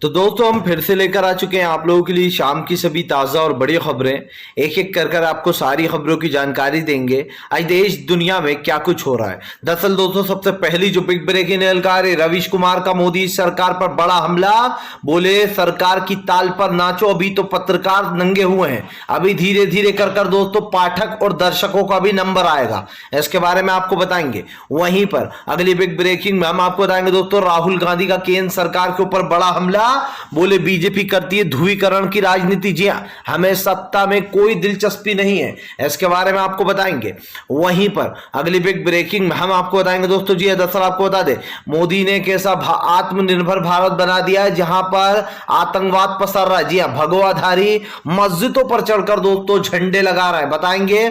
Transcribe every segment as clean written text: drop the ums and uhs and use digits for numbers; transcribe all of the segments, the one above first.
तो दोस्तों हम फिर से लेकर आ चुके हैं आप लोगों के लिए शाम की सभी ताज़ा और बड़ी खबरें। एक एक कर आपको सारी खबरों की जानकारी देंगे आज देश दुनिया में क्या कुछ हो रहा है। दरअसल दोस्तों सबसे पहली जो बिग ब्रेकिंग निकल है, रवीश कुमार का मोदी सरकार पर बड़ा हमला। बोले सरकार की ताल पर नाचो, अभी तो पत्रकार नंगे हुए हैं, अभी धीरे धीरे कर दोस्तों पाठक और दर्शकों का भी नंबर आएगा। इसके बारे में आपको बताएंगे। वहीं पर अगली बिग ब्रेकिंग में हम आपको बताएंगे दोस्तों राहुल गांधी का केंद्र सरकार के ऊपर बड़ा हमला। बोले बीजेपी करती है ध्रुवीकरण की राजनीति, जी हां, हमें सत्ता में कोई दिलचस्पी नहीं है। इसके बारे में आपको बताएंगे। वहीं पर अगली बिग ब्रेकिंग में हम आपको बताएंगे दोस्तों, जी दरअसल आपको बता दें मोदी ने कैसा आत्मनिर्भर भारत बना दिया है जहां पर आतंकवाद पसर रहा है। जी हां, भगवाधारी मस्जिदों पर चढ़कर दोस्तों झंडे लगा रहा है। बताएंगे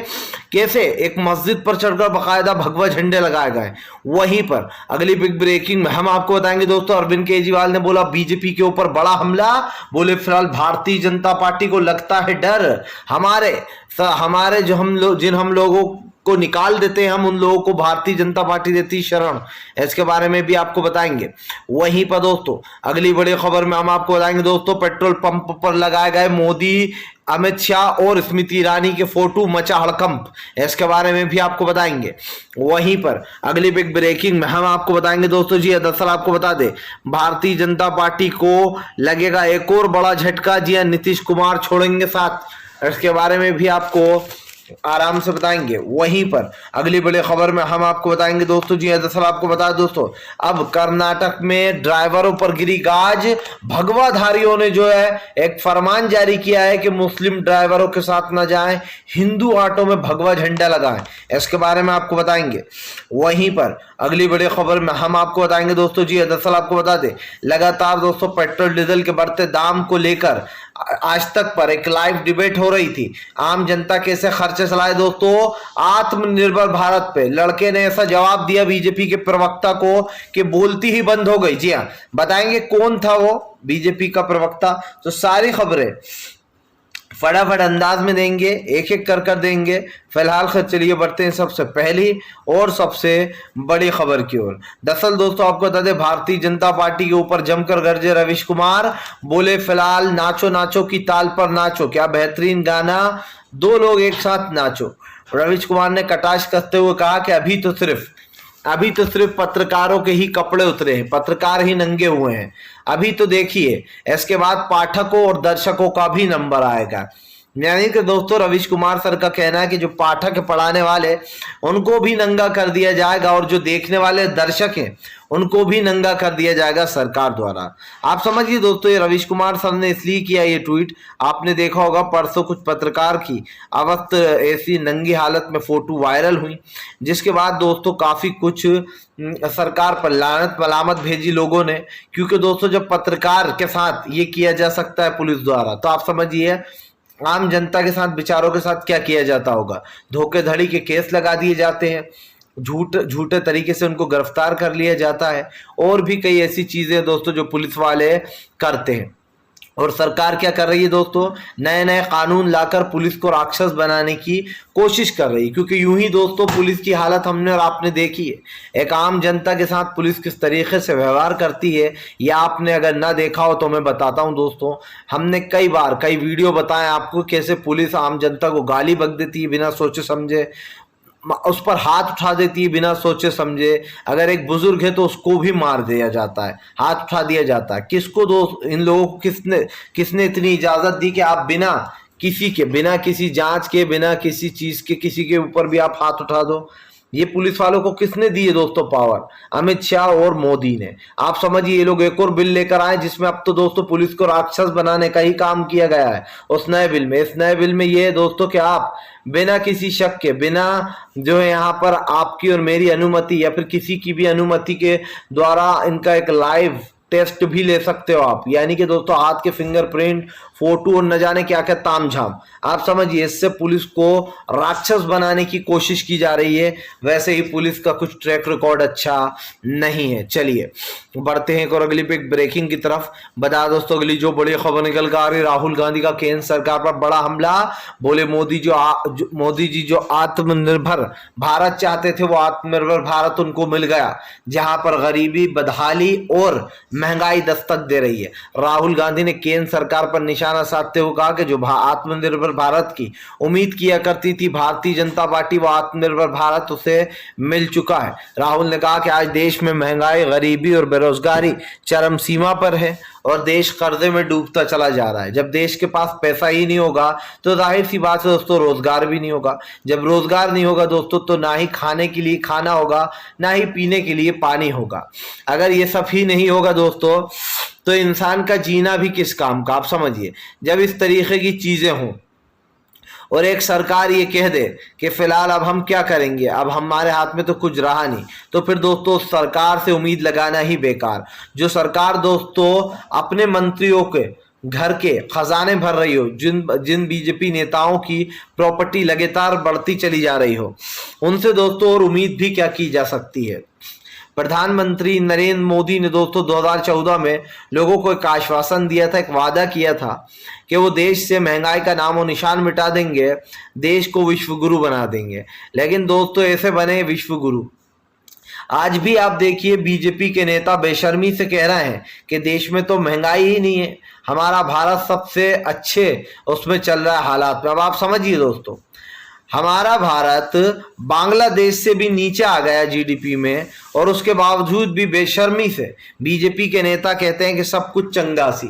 कैसे एक मस्जिद पर चढ़कर बकायदा भगवा झंडे लगाए गए। वहीं पर अगली बिग ब्रेकिंग में हम आपको बताएंगे दोस्तों अरविंद केजरीवाल ने बोला बीजेपी के ऊपर बड़ा हमला। बोले फिलहाल भारतीय जनता पार्टी को लगता है डर, हमारे जो हम लोगों को निकाल देते हैं, हम उन लोगों को भारतीय जनता पार्टी देती शरण। इसके बारे में भी आपको बताएंगे। वहीं पर दोस्तों अगली बड़ी खबर में हम आपको बताएंगे दोस्तों पेट्रोल पंप पर लगाए गए मोदी, अमित शाह और स्मृति ईरानी के फोटो, मचा हड़कंप। इसके बारे में भी आपको बताएंगे। वहीं पर अगली बिग ब्रेकिंग में हम आपको बताएंगे दोस्तों, जी दरअसल आपको बता दें भारतीय जनता पार्टी को लगेगा एक और बड़ा झटका। जी नीतीश कुमार छोड़ेंगे साथ। इसके बारे में भी आपको आराम से बताएंगे। वहीं पर अगली बड़ी खबर में हम आपको बताएंगे दोस्तों, जी दरअसल आपको बता दोस्तों अब कर्नाटक में ड्राइवरों पर गिरी गाज। भगवाधारियों ने जो है एक फरमान जारी किया है कि मुस्लिम ड्राइवरों के साथ ना जाएं, हिंदू ऑटो में भगवा झंडा लगाएं। इसके बारे में आपको बताएंगे। वहीं पर अगली बड़ी खबर में हम आपको बताएंगे दोस्तों, जी दरअसल आपको बता दें लगातार दोस्तों पेट्रोल डीजल के बढ़ते दाम को लेकर आज तक पर एक लाइव डिबेट हो रही थी। आम जनता कैसे खर्चे चलाए दोस्तों आत्मनिर्भर भारत पे। लड़के ने ऐसा जवाब दिया बीजेपी के प्रवक्ता को कि बोलती ही बंद हो गई। जी हाँ, बताएंगे कौन था वो बीजेपी का प्रवक्ता। तो सारी खबरें फटाफट अंदाज में देंगे, एक एक कर देंगे। फिलहाल चलिए बढ़ते हैं सबसे पहली और सबसे बड़ी खबर की ओर। दरअसल दोस्तों आपको बता दें भारतीय जनता पार्टी के ऊपर जमकर गरजे रवीश कुमार। बोले फिलहाल नाचो नाचो की ताल पर नाचो, क्या बेहतरीन गाना, दो लोग एक साथ नाचो। रवीश कुमार ने कटाक्ष करते हुए कहा कि अभी तो सिर्फ पत्रकारों के ही कपड़े उतरे हैं, पत्रकार ही नंगे हुए हैं। अभी तो देखिए इसके बाद पाठकों और दर्शकों का भी नंबर आएगा। यानी कि दोस्तों रवीश कुमार सर का कहना है कि जो पाठक है पढ़ाने वाले उनको भी नंगा कर दिया जाएगा और जो देखने वाले दर्शक हैं उनको भी नंगा कर दिया जाएगा सरकार द्वारा। आप समझिए दोस्तों ये रवीश कुमार सर ने इसलिए किया ये ट्वीट। आपने देखा होगा परसों कुछ पत्रकार की अवस्था ऐसी नंगी हालत में फोटो वायरल हुई, जिसके बाद दोस्तों काफी कुछ सरकार पर लानत मलामत भेजी लोगों ने। क्योंकि दोस्तों जब पत्रकार के साथ ये किया जा सकता है पुलिस द्वारा, तो आप समझिए आम जनता के साथ बेचारों के साथ क्या किया जाता होगा। धोखेधड़ी के केस लगा दिए जाते हैं, झूठे तरीके से उनको गिरफ्तार कर लिया जाता है, और भी कई ऐसी चीजें दोस्तों जो पुलिस वाले करते हैं। और सरकार क्या कर रही है दोस्तों, नए नए कानून लाकर पुलिस को राक्षस बनाने की कोशिश कर रही है। क्योंकि यूं ही दोस्तों पुलिस की हालत हमने और आपने देखी है। एक आम जनता के साथ पुलिस किस तरीके से व्यवहार करती है, या आपने अगर ना देखा हो तो मैं बताता हूं दोस्तों। हमने कई वीडियो बताए आपको कैसे पुलिस आम जनता को गाली बक देती है बिना सोचे समझे, उस पर हाथ उठा देती है बिना सोचे समझे। अगर एक बुजुर्ग है तो उसको भी मार दिया जाता है, हाथ उठा दिया जाता है। किसको दोस्त इन लोगों को किसने इतनी इजाजत दी कि आप बिना किसी जांच के, बिना किसी चीज के किसी के ऊपर भी आप हाथ उठा दो। ये पुलिस वालों को किसने दी है दोस्तों पावर, अमित शाह और मोदी ने। आप समझिए ये लोग एक और बिल लेकर आए जिसमें अब तो दोस्तों पुलिस को राक्षस बनाने का ही काम किया गया है उस नए बिल में। इस नए बिल में ये है दोस्तों कि आप बिना किसी शक के, बिना जो है यहाँ पर आपकी और मेरी अनुमति या फिर किसी की भी अनुमति के द्वारा इनका एक लाइव टेस्ट भी ले सकते हो आप। यानी कि दोस्तों हाथ के फिंगरप्रिंट, फोटो और न जाने क्या क्या तामझाम। आप समझिए इससे पुलिस को राक्षस बनाने की कोशिश की जा रही है। वैसे ही पुलिस का कुछ ट्रैक रिकॉर्ड अच्छा नहीं है। चलिए बढ़ते हैं और अगली बिग ब्रेकिंग की तरफ। बता दोस्तों अगली जो बड़ी खबर निकल कर आ रही, राहुल गांधी का केंद्र सरकार पर बड़ा हमला। बोले मोदी जी जो आत्मनिर्भर भारत चाहते थे वो आत्मनिर्भर भारत उनको मिल गया, जहां पर गरीबी, बदहाली और महंगाई दस्तक दे रही है। राहुल गांधी ने केंद्र सरकार पर निशाना साधते हुए कहा कि जो आत्मनिर्भर भारत की उम्मीद किया करती थी भारतीय जनता पार्टी, वो आत्मनिर्भर भारत उसे मिल चुका है। राहुल ने कहा कि आज देश में महंगाई, गरीबी और बेरोजगारी चरम सीमा पर है और देश कर्जे में डूबता चला जा रहा है। जब देश के पास पैसा ही नहीं होगा तो जाहिर सी बात है दोस्तों, रोजगार भी नहीं होगा। जब रोजगार नहीं होगा दोस्तों, तो ना ही खाने के लिए खाना होगा, ना ही पीने के लिए पानी होगा। अगर ये सब ही नहीं होगा दोस्तों, तो इंसान का जीना भी किस काम का, आप समझिए। जब इस तरीके की चीजें हों और एक सरकार ये कह दे कि फिलहाल अब हम क्या करेंगे, अब हमारे हाथ में तो कुछ रहा नहीं, तो फिर दोस्तों सरकार से उम्मीद लगाना ही बेकार। जो सरकार दोस्तों अपने मंत्रियों के घर के खजाने भर रही हो, जिन बीजेपी नेताओं की प्रॉपर्टी लगातार बढ़ती चली जा रही हो, उनसे दोस्तों और उम्मीद भी क्या की जा सकती है। प्रधानमंत्री नरेंद्र मोदी ने दोस्तों 2014 में लोगों को एक आश्वासन दिया था, एक वादा किया था कि वो देश से महंगाई का नामो निशान मिटा देंगे, देश को विश्व गुरु बना देंगे। लेकिन दोस्तों ऐसे बने विश्व गुरु। आज भी आप देखिए बीजेपी के नेता बेशर्मी से कह रहे हैं कि देश में तो महंगाई ही नहीं है, हमारा भारत सबसे अच्छे उसमें चल रहा है हालात में। अब आप समझिए दोस्तों, हमारा भारत बांग्लादेश से भी नीचे आ गया जीडीपी में, और उसके बावजूद भी बेशर्मी से बीजेपी के नेता कहते हैं कि सब कुछ चंगा सी।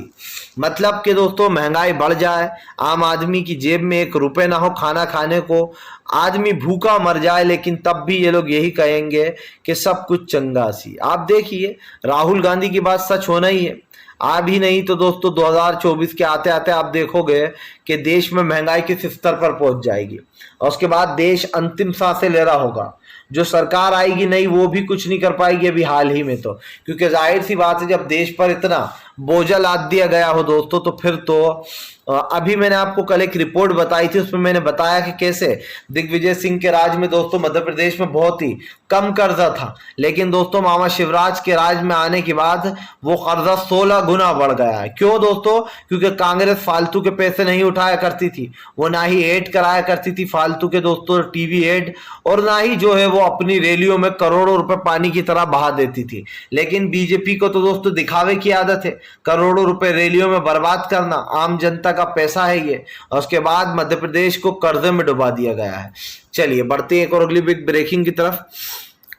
मतलब कि दोस्तों महंगाई बढ़ जाए, आम आदमी की जेब में 1 रुपए ना हो खाना खाने को, आदमी भूखा मर जाए, लेकिन तब भी ये लोग यही कहेंगे कि सब कुछ चंगा सी। आप देखिए राहुल गांधी की बात सच होना ही है। आप ही नहीं तो दोस्तों 2024 के आते आते आप देखोगे कि देश में महंगाई किस स्तर पर पहुंच जाएगी, और उसके बाद देश अंतिम सांसें ले रहा होगा। जो सरकार आएगी नहीं, वो भी कुछ नहीं कर पाएगी अभी हाल ही में, तो क्योंकि जाहिर सी बात है जब देश पर इतना बोझा लाद दिया गया हो दोस्तों, तो फिर तो अभी मैंने आपको कल एक रिपोर्ट बताई थी, उसमें मैंने बताया कि कैसे दिग्विजय सिंह के राज में दोस्तों मध्य प्रदेश में बहुत ही कम कर्जा था, लेकिन दोस्तों मामा शिवराज के राज में आने के बाद वो कर्जा 16 गुना बढ़ गया है। क्यों दोस्तों? क्योंकि कांग्रेस फालतू के पैसे नहीं उठाया करती थी, वो ना ही एड कराया करती थी फालतू के दोस्तों टीवी एड, और ना ही जो है वो अपनी रैलियों में करोड़ों रुपए पानी की तरह बहा देती थी। लेकिन बीजेपी को तो दोस्तों दिखावे की आदत है, करोड़ों रुपए रैलियों में बर्बाद करना, आम जनता का पैसा है ये, और उसके बाद मध्य प्रदेश को कर्जे में डुबा दिया गया है। चलिए बढ़ते हैं एक और अगली बिग ब्रेकिंग की तरफ।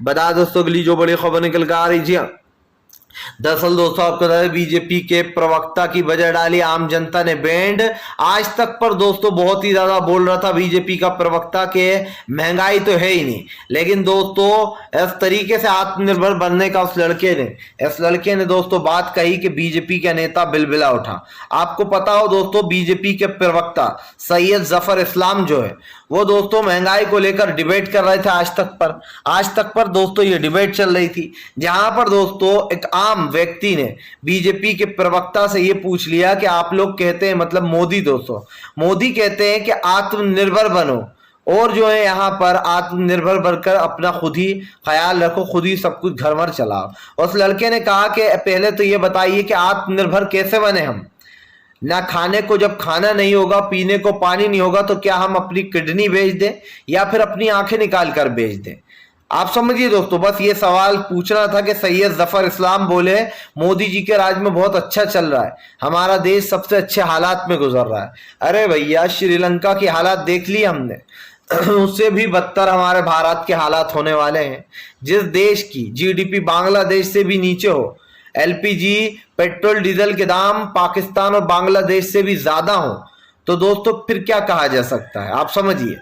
बता दोस्तों अगली जो बड़ी खबर निकल कर आ रही, जी हाँ, दरअसल दोस्तों आपको बता दें बीजेपी के प्रवक्ता की वजह डाली आम जनता ने बैंड। आज तक पर दोस्तों बहुत ही ज्यादा बोल रहा था बीजेपी का प्रवक्ता के महंगाई तो है ही नहीं, लेकिन दोस्तों इस तरीके से आत्मनिर्भर बनने का उस लड़के ने दोस्तों बात कही कि बीजेपी का नेता बिलबिला उठा। आपको पता हो दोस्तों बीजेपी के प्रवक्ता सैयद जफर इस्लाम जो है वो दोस्तों महंगाई को लेकर डिबेट कर रहे थे आज तक पर दोस्तों ये डिबेट चल रही थी, जहां पर दोस्तों एक आम व्यक्ति ने बीजेपी के प्रवक्ता से ये पूछ लिया कि आप लोग कहते हैं, मतलब मोदी कहते हैं कि आत्मनिर्भर बनो, और जो है यहाँ पर आत्मनिर्भर बनकर अपना खुद ही ख्याल रखो, खुद ही सब कुछ घर भर चलाओ। उस लड़के ने कहा कि पहले तो ये बताइए कि आत्मनिर्भर कैसे बने हम, ना खाने को जब खाना नहीं होगा, पीने को पानी नहीं होगा, तो क्या हम अपनी किडनी बेच दें या फिर अपनी आंखें निकाल कर बेच दें? आप समझिए दोस्तों, बस ये सवाल पूछना था कि सैयद जफर इस्लाम बोले मोदी जी के राज में बहुत अच्छा चल रहा है, हमारा देश सबसे अच्छे हालात में गुजर रहा है। अरे भैया श्रीलंका की हालात देख ली हमने, उससे भी बदतर हमारे भारत के हालात होने वाले हैं। जिस देश की जीडीपी बांग्लादेश से भी नीचे हो, एलपीजी पेट्रोल डीजल के दाम पाकिस्तान और बांग्लादेश से भी ज्यादा हो, तो दोस्तों फिर क्या कहा जा सकता है? आप समझिए,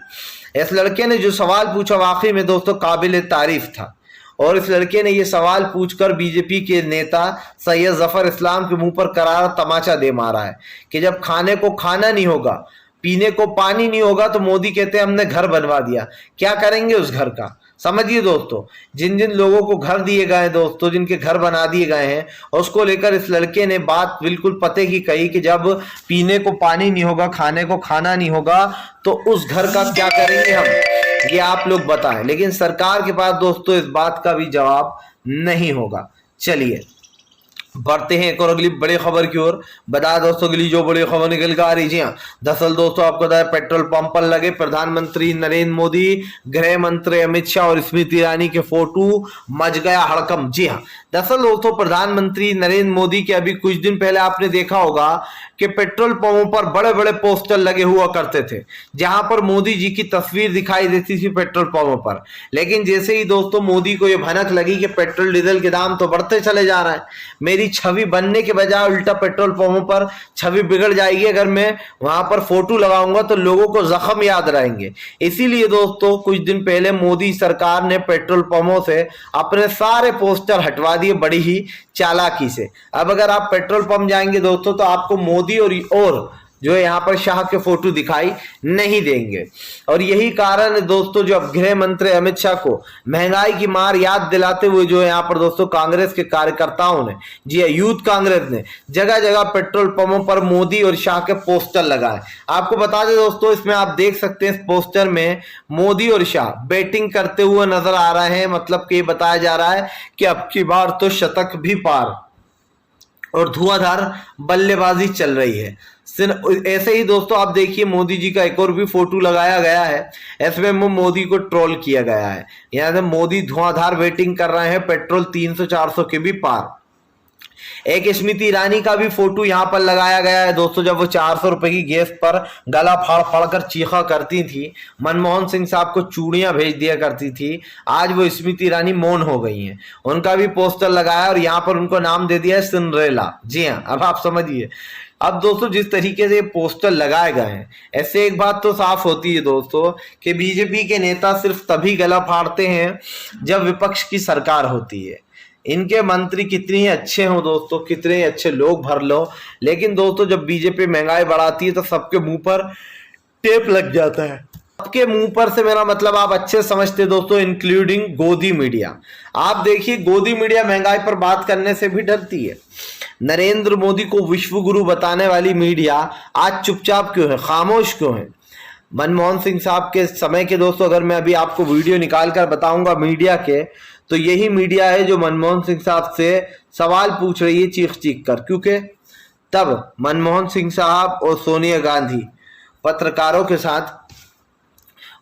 इस लड़के ने जो सवाल पूछा वाकई में दोस्तों काबिल तारीफ था, और इस लड़के ने ये सवाल पूछकर बीजेपी के नेता सैयद जफर इस्लाम के मुंह पर करारा तमाचा दे मारा है कि जब खाने को खाना नहीं होगा, पीने को पानी नहीं होगा, तो मोदी कहते हैं हमने घर बनवा दिया। क्या करेंगे उस घर का? समझिए दोस्तों, जिन जिन लोगों को घर दिए गए दोस्तों, जिनके घर बना दिए गए हैं, उसको लेकर इस लड़के ने बात बिल्कुल पते की कही कि जब पीने को पानी नहीं होगा, खाने को खाना नहीं होगा, तो उस घर का क्या करेंगे हम, ये आप लोग बताएं। लेकिन सरकार के पास दोस्तों इस बात का भी जवाब नहीं होगा। चलिए बढ़ते हैं एक और अगली बड़ी खबर की ओर। बता दोस्तों अगली जो बड़ी खबर निकल कर आ रही, जी हाँ, दरअसल दोस्तों आपको बताया पेट्रोल पंप पर लगे प्रधानमंत्री नरेंद्र मोदी, गृह मंत्री अमित शाह और स्मृति ईरानी के फोटो, मच गया हड़कंप। जी हाँ, दरअसल दोस्तों प्रधानमंत्री नरेंद्र मोदी के अभी कुछ दिन पहले आपने देखा होगा कि पेट्रोल पंपों पर बड़े बड़े पोस्टर लगे हुआ करते थे जहां पर मोदी जी की तस्वीर दिखाई देती थी पेट्रोल पंपों पर। लेकिन जैसे ही दोस्तों मोदी को ये भनक लगी कि पेट्रोल डीजल के दाम तो बढ़ते चले जा रहे हैं, मेरी छवि बनने के बजाय उल्टा पेट्रोल पंपों पर छवि बिगड़ जाएगी, अगर मैं वहां पर फोटो लगाऊंगा तो लोगों को जख्म याद रहेंगे। इसीलिए दोस्तों कुछ दिन पहले मोदी सरकार ने पेट्रोल पंपों से अपने सारे पोस्टर हटवा दिए बड़ी ही चालाकी से। अब अगर आप पेट्रोल पंप जाएंगे दोस्तों तो आपको मोदी और जो है यहाँ पर शाह के फोटो दिखाई नहीं देंगे। और यही कारण है दोस्तों जो अब गृह मंत्री अमित शाह को महंगाई की मार याद दिलाते हुए जो है यहाँ पर दोस्तों कांग्रेस के कार्यकर्ताओं ने, जी यूथ कांग्रेस ने जगह जगह पेट्रोल पंपों पर मोदी और शाह के पोस्टर लगाए। आपको बता दें दोस्तों इसमें आप देख सकते हैं इस पोस्टर में मोदी और शाह बैटिंग करते हुए नजर आ रहे हैं। मतलब कि बताया जा रहा है कि अब की बार तो शतक भी पार और धुआंधार बल्लेबाजी चल रही है। ऐसे ही दोस्तों आप देखिए मोदी जी का एक और भी फोटो लगाया गया है, इसमें मोदी को ट्रोल किया गया है। यहाँ से मोदी धुआंधार बैटिंग कर रहे हैं, पेट्रोल 300-400 के भी पार। एक स्मृति ईरानी का भी फोटो यहाँ पर लगाया गया है दोस्तों, जब वो 400 रुपए की गैस पर गला फाड़ फाड़ कर चीखा करती थी, मनमोहन सिंह साहब को चूड़ियां भेज दिया करती थी, आज वो स्मृति ईरानी मौन हो गई हैं। उनका भी पोस्टर लगाया और यहाँ पर उनको नाम दे दिया है सिंड्रेला। जी हाँ, अब आप समझिए। अब दोस्तों जिस तरीके से पोस्टर लगाए गए हैं, ऐसे एक बात तो साफ होती है दोस्तों कि बीजेपी के नेता सिर्फ तभी गला फाड़ते हैं जब विपक्ष की सरकार होती है। इनके मंत्री कितने ही अच्छे हो दोस्तों, कितने ही अच्छे लोग भर लो, लेकिन दोस्तों जब बीजेपी महंगाई बढ़ाती है तो सबके मुंह पर टेप लग जाता है। सबके मुंह पर से मेरा मतलब आप अच्छे समझते दोस्तों, इंक्लूडिंग गोदी मीडिया। आप देखिए गोदी मीडिया महंगाई पर बात करने से भी डरती है। नरेंद्र मोदी को विश्व गुरु बताने वाली मीडिया आज चुपचाप क्यों है, खामोश क्यों है? मनमोहन सिंह साहब के समय के दोस्तों अगर मैं अभी आपको वीडियो निकाल कर बताऊंगा मीडिया के, तो यही मीडिया है जो मनमोहन सिंह साहब से सवाल पूछ रही है चीख चीख कर, क्योंकि तब मनमोहन सिंह साहब और सोनिया गांधी पत्रकारों के साथ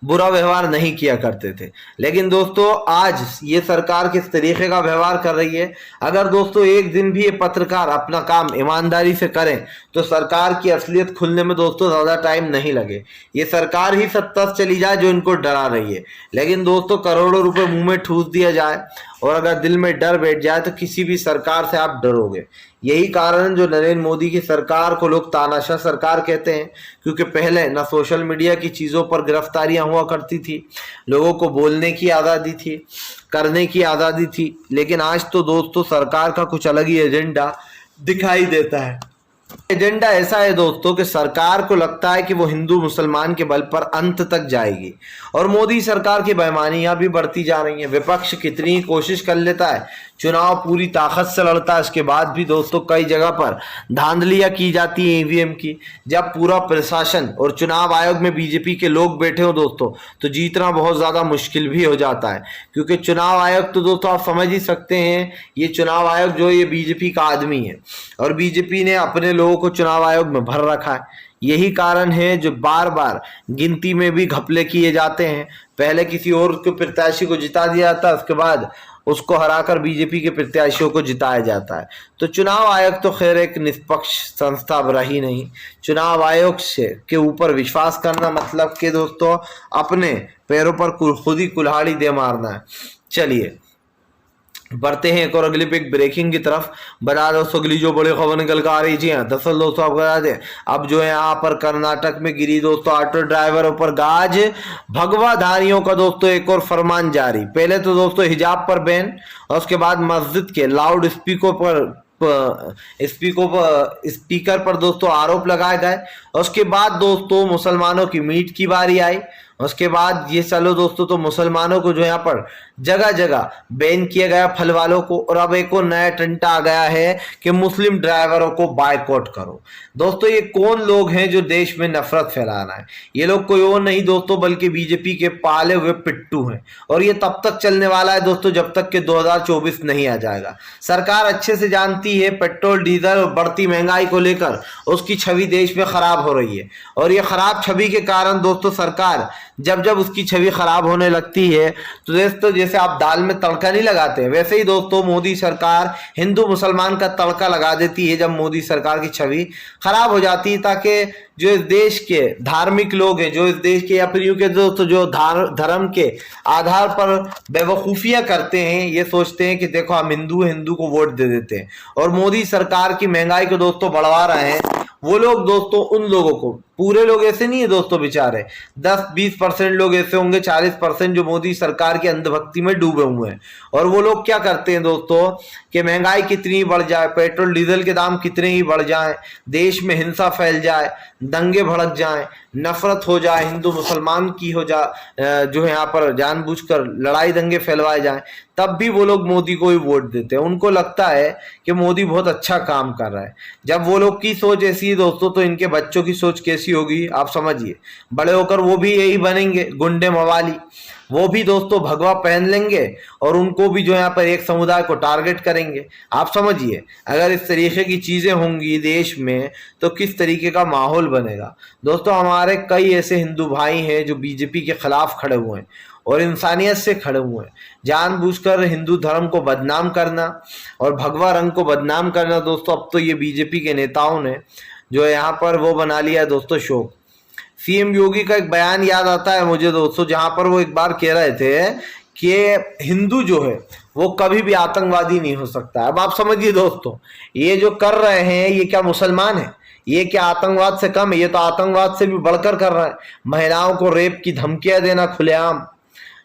बुरा व्यवहार नहीं किया करते थे। लेकिन दोस्तों आज ये सरकार किस तरीके का व्यवहार कर रही है। अगर दोस्तों एक दिन भी ये पत्रकार अपना काम ईमानदारी से करें तो सरकार की असलियत खुलने में दोस्तों ज्यादा टाइम नहीं लगे। ये सरकार ही सत्ता से चली जाए जो इनको डरा रही है। लेकिन दोस्तों करोड़ों रुपए मुंह में ठूस दिया जाए और अगर दिल में डर बैठ जाए तो किसी भी सरकार से आप डरोगे। यही कारण जो नरेंद्र मोदी की सरकार को लोग तानाशाह सरकार कहते हैं, क्योंकि पहले ना सोशल मीडिया की चीज़ों पर गिरफ्तारियां हुआ करती थी, लोगों को बोलने की आज़ादी थी, करने की आज़ादी थी। लेकिन आज तो दोस्तों सरकार का कुछ अलग ही एजेंडा दिखाई देता है। एजेंडा ऐसा है दोस्तों कि सरकार को लगता है कि वो हिंदू मुसलमान के बल पर अंत तक जाएगी और मोदी सरकार की बेईमानियां भी बढ़ती जा रही हैं। विपक्ष कितनी कोशिश कर लेता है, चुनाव पूरी ताकत से लड़ता है, उसके बाद भी दोस्तों कई जगह पर धांधलियां की जाती है ईवीएम की। जब पूरा प्रशासन और चुनाव आयोग में बीजेपी के लोग बैठे हो दोस्तों तो जीतना बहुत ज्यादा मुश्किल भी हो जाता है, क्योंकि चुनाव आयोग तो दोस्तों आप समझ ही सकते हैं, ये चुनाव आयोग जो ये बीजेपी का आदमी है और बीजेपी ने अपने लोगों को चुनाव आयोग में भर रखा है। यही कारण है जो बार बार गिनती में भी घपले किए जाते हैं। पहले किसी और के प्रत्याशी को जिता दिया जाता है, उसके बाद उसको हराकर बीजेपी के प्रत्याशियों को जिताया जाता है। तो चुनाव आयोग तो खैर एक निष्पक्ष संस्था रही नहीं। चुनाव आयोग से के ऊपर विश्वास करना मतलब कि दोस्तों अपने पैरों पर खुद ही कुल्हाड़ी दे मारना है। चलिए बढ़ते हैं एक और अगली पिक ब्रेकिंग की तरफ। बता दोस्तों अगली जो बड़ी खबर निकल कर आ रही जी हाँ, दरअसल दोस्तों आपको बता दें अब जो है यहाँ पर कर्नाटक में गिरी दोस्तों ऑटो ड्राइवरों पर गाज, भगवाधारियों का दोस्तों एक और फरमान जारी। पहले तो दोस्तों हिजाब पर बैन और उसके बाद मस्जिद के लाउड स्पीकर पर दोस्तों आरोप लगाए गए। उसके बाद दोस्तों मुसलमानों की मीट की बारी आई। उसके बाद ये चलो दोस्तों तो मुसलमानों को जो यहाँ पर जगह जगह बैन किया गया फल वालों को, और अब एक और नया टंटा आ गया है कि मुस्लिम ड्राइवरों को बायकॉट करो। दोस्तों ये कौन लोग हैं जो देश में नफरत फैलाना है? ये लोग कोई और नहीं दोस्तों बल्कि बीजेपी के पाले हुए पिट्टू हैं, और ये तब तक चलने वाला है दोस्तों जब तक कि 2024 नहीं आ जाएगा। सरकार अच्छे से जानती है पेट्रोल डीजल और बढ़ती महंगाई को लेकर उसकी छवि देश में खराब हो रही है, और ये खराब छवि के कारण दोस्तों सरकार जब जब उसकी छवि खराब होने लगती है तो दोस्तों जैसे आप दाल में तड़का नहीं लगाते, वैसे ही दोस्तों मोदी सरकार हिंदू मुसलमान का तड़का लगा देती है जब मोदी सरकार की छवि खराब हो जाती है, ताकि जो इस देश के धार्मिक लोग हैं, जो इस देश के या फिर यूं के दोस्तों जो धर्म के आधार पर बेवकूफियां करते हैं, ये सोचते हैं कि देखो हम हिंदू को वोट दे देते हैं और मोदी सरकार की महंगाई को दोस्तों बढ़वा रहे हैं। वो लोग दोस्तों उन लोगों को, पूरे लोग ऐसे नहीं है दोस्तों बेचारे, 10-20% लोग ऐसे होंगे, 40% जो मोदी सरकार की अंधभक्ति में डूबे हुए हैं। और वो लोग क्या करते हैं दोस्तों कि महंगाई कितनी बढ़ जाए, पेट्रोल डीजल के दाम कितने ही बढ़ जाए, देश में हिंसा फैल जाए, दंगे भड़क जाए, नफरत हो जाए, हिंदू मुसलमान की हो जाए, जो है यहाँ पर जानबूझकर लड़ाई दंगे फैलवाए जाए, तब भी वो लोग मोदी को ही वोट देते हैं। उनको लगता है कि मोदी बहुत अच्छा काम कर रहा है। जब वो लोग की सोच ऐसी है दोस्तों तो इनके बच्चों की सोच कैसी होगी आप समझिए। बड़े होकर वो भी यही बनेंगे, गुंडे मवाली। वो भी दोस्तों भगवा पहन लेंगे और उनको भी जो यहाँ पर एक समुदाय को टारगेट करेंगे। आप समझिए अगर इस तरीके की चीजें होंगी देश में तो किस तरीके का माहौल बनेगा। दोस्तों हमारे कई ऐसे हिंदू भाई हैं जो बीजेपी के खिलाफ खड़े हुए हैं और इंसानियत से खड़े हुए हैं। जानबूझकर हिंदू धर्म को बदनाम करना और भगवा रंग को बदनाम करना दोस्तों अब तो ये बीजेपी के नेताओं ने जो है यहाँ पर वो बना लिया है दोस्तों शौक। सीएम योगी का एक बयान याद आता है मुझे दोस्तों, जहां पर वो एक बार कह रहे थे कि हिंदू जो है वो कभी भी आतंकवादी नहीं हो सकता। अब आप समझिए दोस्तों ये जो कर रहे हैं ये क्या मुसलमान है? ये क्या आतंकवाद से कम है? ये तो आतंकवाद से भी बढ़कर कर रहा है। महिलाओं को रेप की धमकियां देना खुलेआम,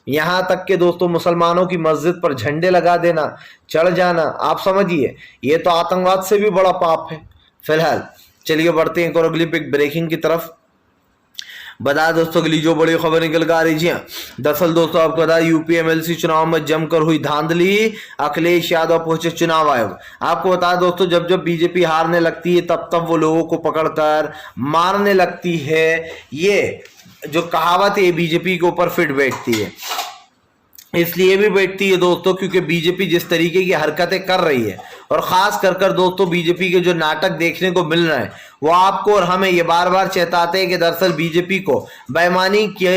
यहां तक के दोस्तों मुसलमानों की मस्जिद पर झंडे लगा देना, चढ़ जाना। आप समझिए ये तो आतंकवाद से भी बड़ा पाप है। फिलहाल चलिए बढ़ते हैं और अगली ब्रेकिंग की तरफ। बता दोस्तों अगली जो बड़ी खबर निकल कर आ रही है, दरअसल दोस्तों आपको बता यूपी एमएलसी चुनाव में जमकर हुई धांधली, अखिलेश यादव पहुंचे चुनाव आयोग। आपको बता दोस्तों जब जब बीजेपी हारने लगती है तब तब वो लोगों को पकड़कर मारने लगती है। ये जो कहावत है बीजेपी के ऊपर फिट बैठती है, इसलिए भी बैठती है दोस्तों क्योंकि बीजेपी जिस तरीके की हरकतें कर रही है और खास कर दोस्तों बीजेपी के जो नाटक देखने को मिल रहे हैं वो आपको और हमें ये बार बार चेताते हैं कि दरअसल बीजेपी को बेईमानी की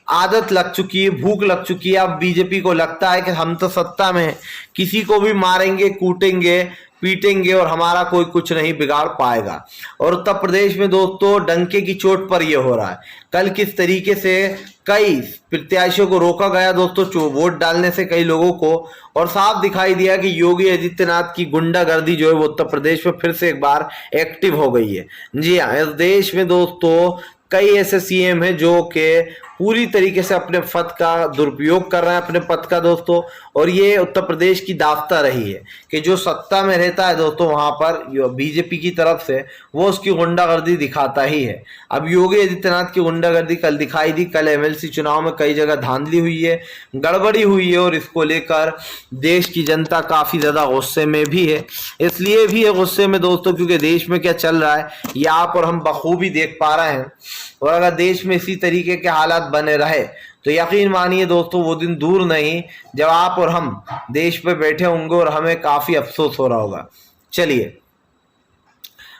आदत लग चुकी है, भूख लग चुकी है। अब बीजेपी को लगता है कि हम तो सत्ता में हैं, किसी को भी मारेंगे, कूटेंगे, पीटेंगे और हमारा कोई कुछ नहीं बिगाड़ पाएगा। और उत्तर प्रदेश में दोस्तों डंके की चोट पर यह हो रहा है। कल किस तरीके से कई प्रत्याशियों को रोका गया दोस्तों वोट डालने से कई लोगों को, और साफ दिखाई दिया कि योगी आदित्यनाथ की गुंडागर्दी जो है वो उत्तर प्रदेश में फिर से एक बार एक्टिव हो गई है। जी हाँ, इस देश में दोस्तों कई ऐसे सीएम हैं जो कि पूरी तरीके से अपने पद का दुरुपयोग कर रहे हैं, अपने पद का दोस्तों। और ये उत्तर प्रदेश की दास्ता रही है कि जो सत्ता में रहता है दोस्तों वहां पर बीजेपी की तरफ से वो उसकी गुंडागर्दी दिखाता ही है। अब योगी आदित्यनाथ की गुंडागर्दी कल दिखाई दी। कल एमएलसी चुनाव में कई जगह धांधली हुई है, गड़बड़ी हुई है और इसको लेकर देश की जनता काफी ज्यादा गुस्से में भी है। इसलिए भी है गुस्से में दोस्तों क्योंकि देश में क्या चल रहा है ये आप और हम बखूबी देख पा रहे हैं। और अगर देश में इसी तरीके के हालात बने रहे तो यकीन मानिए दोस्तों वो दिन दूर नहीं जब आप और हम देश पे बैठे होंगे और हमें काफी अफसोस हो रहा होगा। चलिए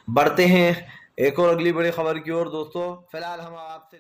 बढ़ते हैं एक और अगली बड़ी खबर की ओर दोस्तों। फिलहाल हम आपसे